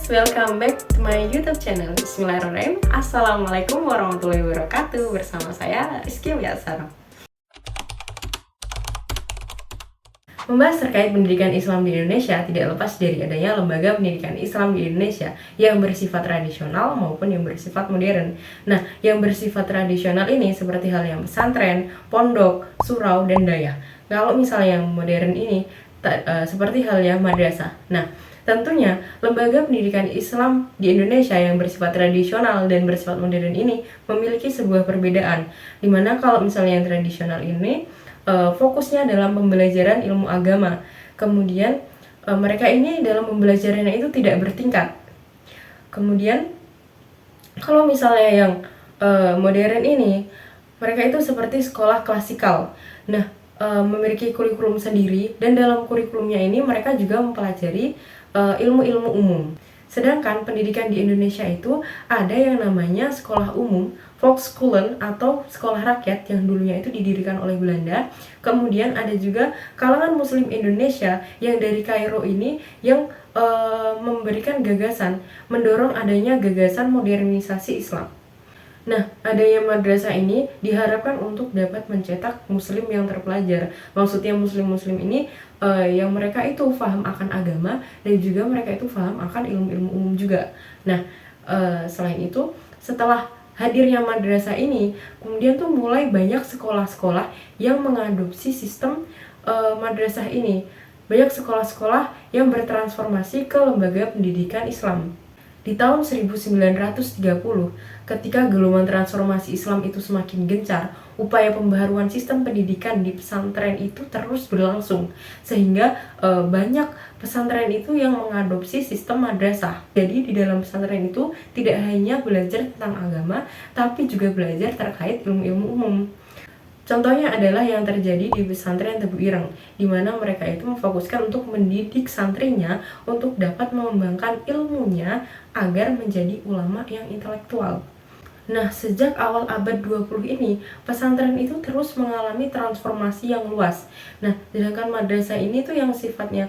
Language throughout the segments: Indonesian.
welcome back to my YouTube channel. Bismillahirrahmanirrahim. Assalamualaikum warahmatullahi wabarakatuh. Bersama saya Rizky Wiasar. Membahas terkait pendidikan Islam di Indonesia tidak lepas dari adanya lembaga pendidikan Islam di Indonesia yang bersifat tradisional maupun yang bersifat modern. Nah, yang bersifat tradisional ini seperti hal yang pesantren, pondok, surau, dan dayah. Kalau misalnya yang modern ini seperti halnya madrasah. Nah, tentunya lembaga pendidikan Islam di Indonesia yang bersifat tradisional dan bersifat modern ini memiliki sebuah perbedaan. Dimana kalau misalnya yang tradisional ini fokusnya dalam pembelajaran ilmu agama. Kemudian mereka ini dalam pembelajarannya itu tidak bertingkat. Kemudian kalau misalnya yang modern ini, mereka itu seperti sekolah klasikal. Nah, memiliki kurikulum sendiri, dan dalam kurikulumnya ini mereka juga mempelajari ilmu-ilmu umum. Sedangkan pendidikan di Indonesia itu ada yang namanya sekolah umum, Volksskolen atau sekolah rakyat yang dulunya itu didirikan oleh Belanda. Kemudian ada juga kalangan Muslim Indonesia yang dari Kairo ini yang memberikan gagasan, mendorong adanya gagasan modernisasi Islam. Nah, adanya madrasah ini diharapkan untuk dapat mencetak muslim yang terpelajar. Maksudnya muslim-muslim ini yang mereka itu paham akan agama dan juga mereka itu paham akan ilmu-ilmu umum juga. Nah, selain itu, setelah hadirnya madrasah ini, kemudian tuh mulai banyak sekolah-sekolah yang mengadopsi sistem madrasah ini. Banyak sekolah-sekolah yang bertransformasi ke lembaga pendidikan Islam. Di tahun 1930, ketika gelombang transformasi Islam itu semakin gencar, upaya pembaharuan sistem pendidikan di pesantren itu terus berlangsung, sehingga banyak pesantren itu yang mengadopsi sistem madrasah. Jadi di dalam pesantren itu tidak hanya belajar tentang agama, tapi juga belajar terkait ilmu-ilmu umum. Contohnya adalah yang terjadi di pesantren Tebu Ireng, di mana mereka itu memfokuskan untuk mendidik santrinya untuk dapat mengembangkan ilmunya agar menjadi ulama yang intelektual. Nah, sejak awal abad 20 ini, pesantren itu terus mengalami transformasi yang luas. Nah, sedangkan madrasah ini tuh yang sifatnya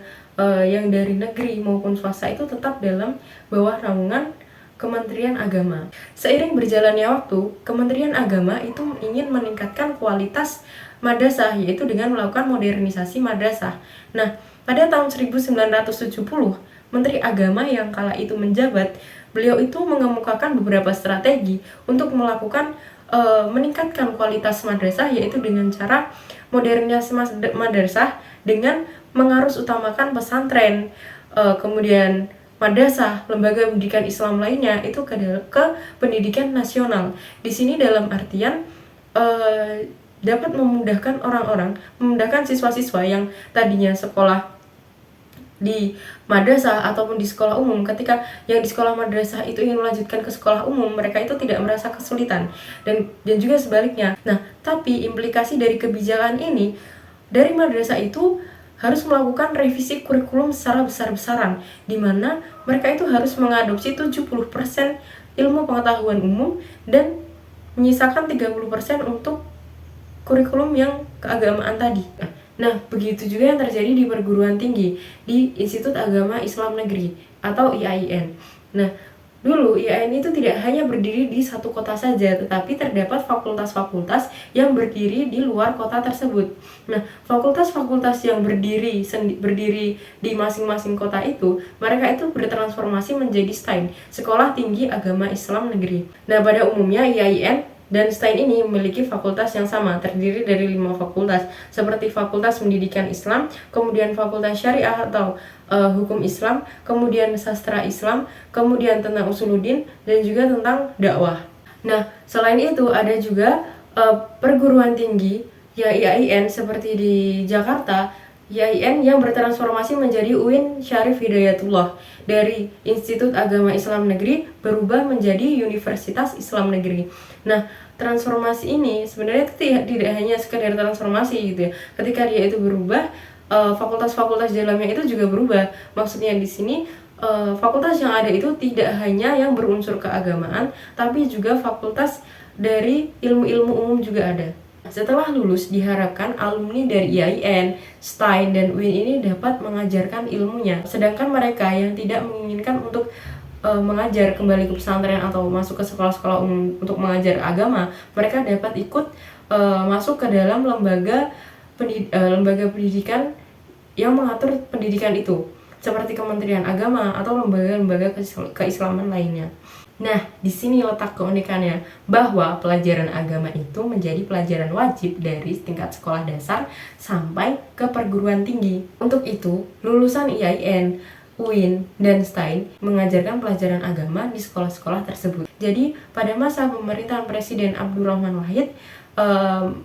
yang dari negeri maupun swasta itu tetap dalam bawah naungan Kementerian Agama. Seiring berjalannya waktu, Kementerian Agama itu ingin meningkatkan kualitas madrasah, yaitu dengan melakukan modernisasi madrasah. Nah, pada tahun 1970, Menteri Agama yang kala itu menjabat, beliau itu mengemukakan beberapa strategi untuk melakukan meningkatkan kualitas madrasah, yaitu dengan cara modernisasi madrasah dengan mengarus utamakan pesantren, kemudian madrasah, lembaga pendidikan Islam lainnya itu ke pendidikan nasional. Di sini dalam artian dapat memudahkan orang-orang, memudahkan siswa-siswa yang tadinya sekolah di madrasah ataupun di sekolah umum. Ketika yang di sekolah madrasah itu ingin melanjutkan ke sekolah umum, mereka itu tidak merasa kesulitan, dan juga sebaliknya. Nah, tapi implikasi dari kebijakan ini, dari madrasah itu harus melakukan revisi kurikulum secara besar-besaran, di mana mereka itu harus mengadopsi 70% ilmu pengetahuan umum dan menyisakan 30% untuk kurikulum yang keagamaan tadi. Nah, begitu juga yang terjadi di perguruan tinggi, di Institut Agama Islam Negeri atau IAIN. Nah, dulu IAIN itu tidak hanya berdiri di satu kota saja, tetapi terdapat fakultas-fakultas yang berdiri di luar kota tersebut. Nah, fakultas-fakultas yang berdiri di masing-masing kota itu, mereka itu bertransformasi menjadi STAIN, Sekolah Tinggi Agama Islam Negeri. Nah, pada umumnya IAIN dan STAIN ini memiliki fakultas yang sama, terdiri dari 5 fakultas, seperti Fakultas Pendidikan Islam, kemudian Fakultas Syariah atau Hukum Islam, kemudian Sastra Islam, kemudian tentang Usuluddin, dan juga tentang dakwah. Nah, selain itu ada juga perguruan tinggi ya IAIN seperti di Jakarta, IAIN yang bertransformasi menjadi UIN Syarif Hidayatullah, dari Institut Agama Islam Negeri berubah menjadi Universitas Islam Negeri. Nah, transformasi ini sebenarnya tidak hanya sekedar transformasi gitu ya. Ketika dia itu berubah, fakultas-fakultas dalamnya itu juga berubah. Maksudnya di sini fakultas yang ada itu tidak hanya yang berunsur keagamaan, tapi juga fakultas dari ilmu-ilmu umum juga ada. Setelah lulus, diharapkan alumni dari IAIN, STAIN, dan UIN ini dapat mengajarkan ilmunya. Sedangkan mereka yang tidak menginginkan untuk mengajar kembali ke pesantren atau masuk ke sekolah-sekolah umum untuk mengajar agama, mereka dapat ikut masuk ke dalam lembaga pendidikan yang mengatur pendidikan itu, seperti Kementerian Agama atau lembaga-lembaga keislaman lainnya. Nah, di sini letak keunikannya, bahwa pelajaran agama itu menjadi pelajaran wajib dari tingkat sekolah dasar sampai ke perguruan tinggi. Untuk itu, lulusan IAIN, UIN, dan STAIN mengajarkan pelajaran agama di sekolah-sekolah tersebut. Jadi, pada masa pemerintahan Presiden Abdurrahman Wahid,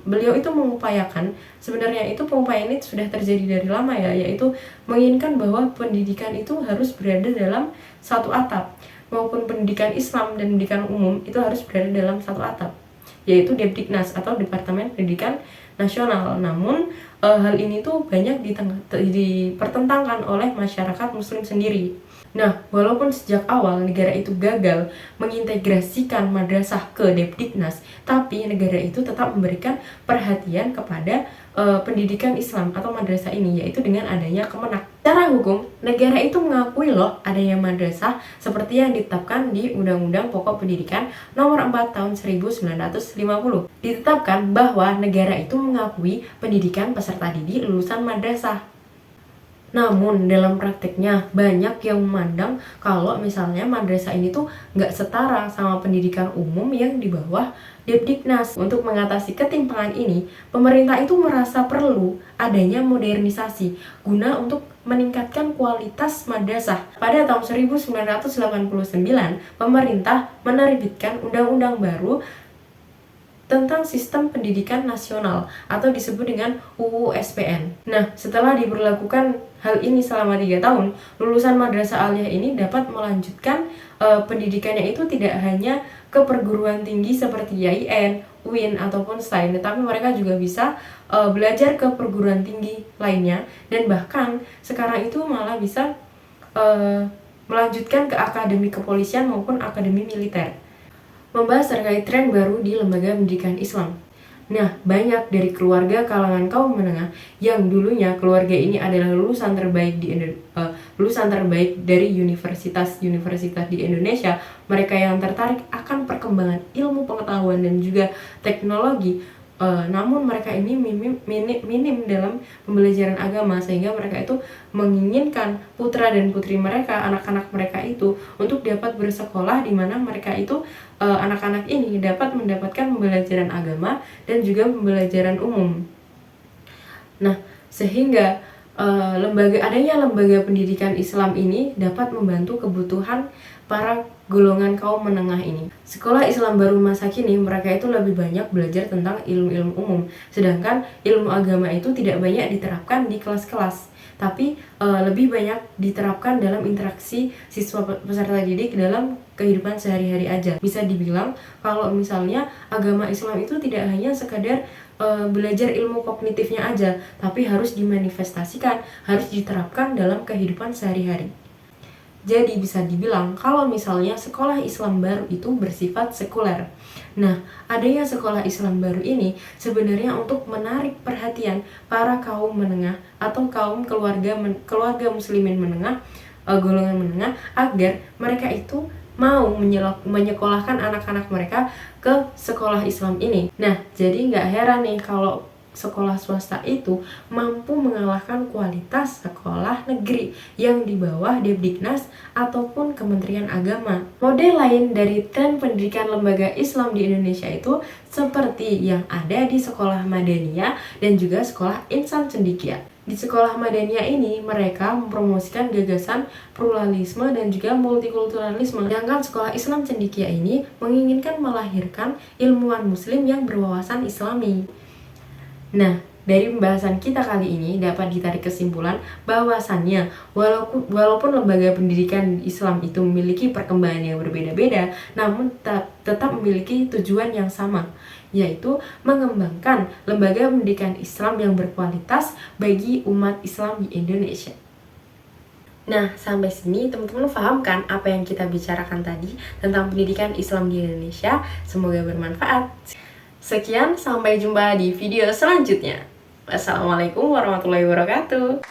beliau itu mengupayakan, sebenarnya itu pengupayaan ini sudah terjadi dari lama ya, yaitu menginginkan bahwa pendidikan itu harus berada dalam satu atap, maupun pendidikan Islam dan pendidikan umum itu harus berada dalam satu atap, yaitu Depdiknas atau Departemen Pendidikan Nasional. Namun hal ini tuh banyak dipertentangkan oleh masyarakat muslim sendiri. Nah, walaupun sejak awal negara itu gagal mengintegrasikan madrasah ke Depdiknas, tapi negara itu tetap memberikan perhatian kepada pendidikan Islam atau madrasah ini, yaitu dengan adanya Kemenak. Secara hukum, negara itu mengakui loh adanya madrasah seperti yang ditetapkan di Undang-Undang Pokok Pendidikan Nomor 4 Tahun 1950. Ditetapkan bahwa negara itu mengakui pendidikan peserta didik lulusan madrasah. Namun dalam prakteknya banyak yang memandang kalau misalnya madrasah ini tuh nggak setara sama pendidikan umum yang di bawah Depdiknas. Untuk mengatasi ketimpangan ini, pemerintah itu merasa perlu adanya modernisasi guna untuk meningkatkan kualitas madrasah. Pada tahun 1989, pemerintah menerbitkan undang-undang baru tentang Sistem Pendidikan Nasional atau disebut dengan UU SPN. Nah, setelah diberlakukan hal ini selama 3 tahun, lulusan madrasah aliyah ini dapat melanjutkan pendidikannya itu tidak hanya ke perguruan tinggi seperti IAIN, UIN ataupun STAIN, tetapi mereka juga bisa belajar ke perguruan tinggi lainnya, dan bahkan sekarang itu malah bisa melanjutkan ke akademi kepolisian maupun akademi militer. Membahas terkait tren baru di lembaga pendidikan Islam. Nah, banyak dari keluarga kalangan kaum menengah yang dulunya keluarga ini adalah lulusan terbaik dari universitas-universitas di Indonesia, mereka yang tertarik akan perkembangan ilmu pengetahuan dan juga teknologi. Namun mereka ini minim dalam pembelajaran agama, sehingga mereka itu menginginkan putra dan putri mereka, anak-anak mereka itu untuk dapat bersekolah, di mana mereka itu anak-anak ini dapat mendapatkan pembelajaran agama dan juga pembelajaran umum. Nah, sehingga adanya lembaga pendidikan Islam ini dapat membantu kebutuhan para golongan kaum menengah ini. Sekolah Islam baru masa kini mereka itu lebih banyak belajar tentang ilmu-ilmu umum, sedangkan ilmu agama itu tidak banyak diterapkan di kelas-kelas, tapi lebih banyak diterapkan dalam interaksi siswa peserta didik dalam kehidupan sehari-hari aja. Bisa dibilang kalau misalnya agama Islam itu tidak hanya sekadar belajar ilmu kognitifnya aja, tapi harus dimanifestasikan, harus diterapkan dalam kehidupan sehari-hari. Jadi bisa dibilang kalau misalnya sekolah Islam baru itu bersifat sekuler. Nah, adanya sekolah Islam baru ini sebenarnya untuk menarik perhatian para kaum menengah atau kaum keluarga muslimin menengah, golongan menengah, agar mereka itu mau menyekolahkan anak-anak mereka ke sekolah Islam ini. Nah, jadi nggak heran nih kalau sekolah swasta itu mampu mengalahkan kualitas sekolah negeri yang di bawah Depdiknas ataupun Kementerian Agama. Model lain dari tren pendidikan lembaga Islam di Indonesia itu seperti yang ada di sekolah Madaniyah dan juga sekolah Insan Cendekia. Di sekolah Madaniyah ini mereka mempromosikan gagasan pluralisme dan juga multikulturalisme, sedangkan sekolah Islam Cendekia ini menginginkan melahirkan ilmuwan muslim yang berwawasan Islami. Nah, dari pembahasan kita kali ini dapat ditarik kesimpulan bahwasannya walaupun lembaga pendidikan Islam itu memiliki perkembangan yang berbeda-beda, namun tetap memiliki tujuan yang sama, yaitu mengembangkan lembaga pendidikan Islam yang berkualitas bagi umat Islam di Indonesia. Nah, sampai sini teman-teman paham kan apa yang kita bicarakan tadi tentang pendidikan Islam di Indonesia? Semoga bermanfaat. Sekian, sampai jumpa di video selanjutnya. Wassalamualaikum warahmatullahi wabarakatuh.